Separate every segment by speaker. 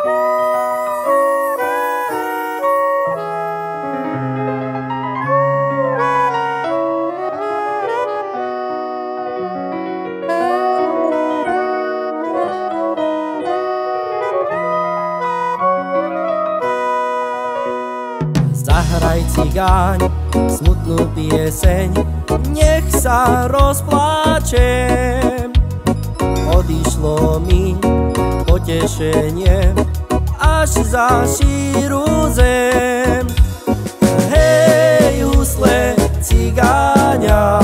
Speaker 1: Zahraj cigáň smutnú pieseň, nech sa rozpláčem. Odišlo mi potešenie až za šíru zem. Hej, husle cigáňa,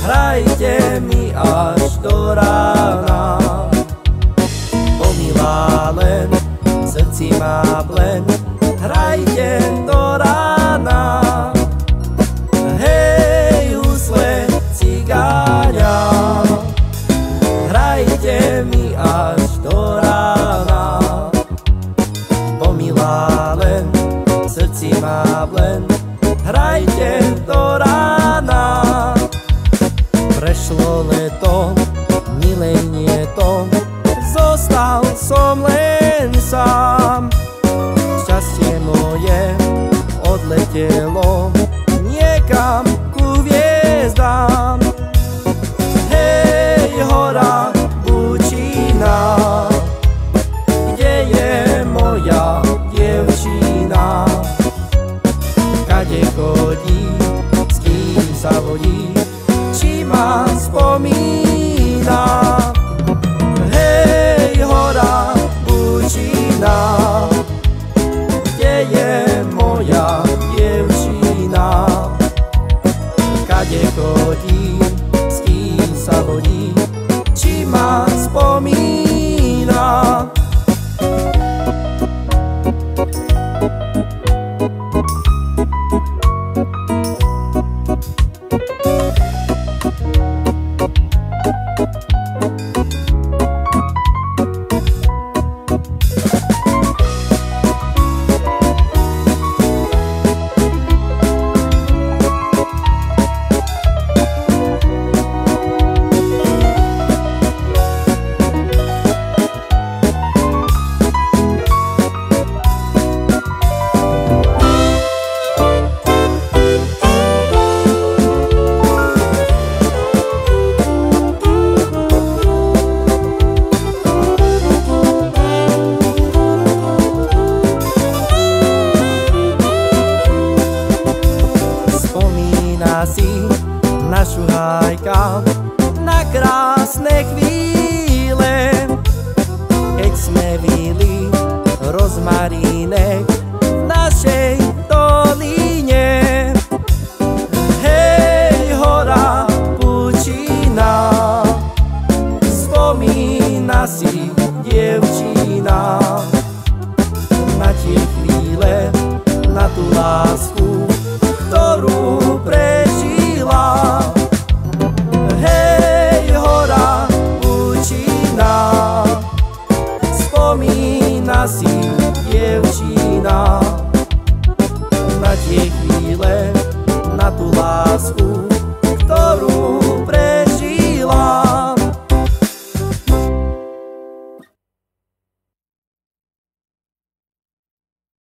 Speaker 1: hrajte mi až do rána. Pomilá len, v srdci má plen, hrajte do rána. Hej, husle cigáňa, hrajte mi až do rána. Pomilá len, v srdci má plen, hrajte do rána. Prešlo leto, milej nie to, zostal som len sám. Šťastie moje odletelo niekam ku hviezdám. Hej, hora Bučína, kde je moja dievčina? Kade chodí, s kým sa vodí, či ma spomína? Hej, hora Bučína, kde je moja dievčina? Kade chodí, s kým sa vodí, či ma spomína? Si našu hajka na krásne chvíle, keď sme vili rozmarínek v našej dolíne. Hej, hora Bučína, spomína si dievčina na tie chvíle, na tú lásku, ktorú prežila. Hej, hora Bučína, spomína si dievčina na tie chvíle, na tú lásku,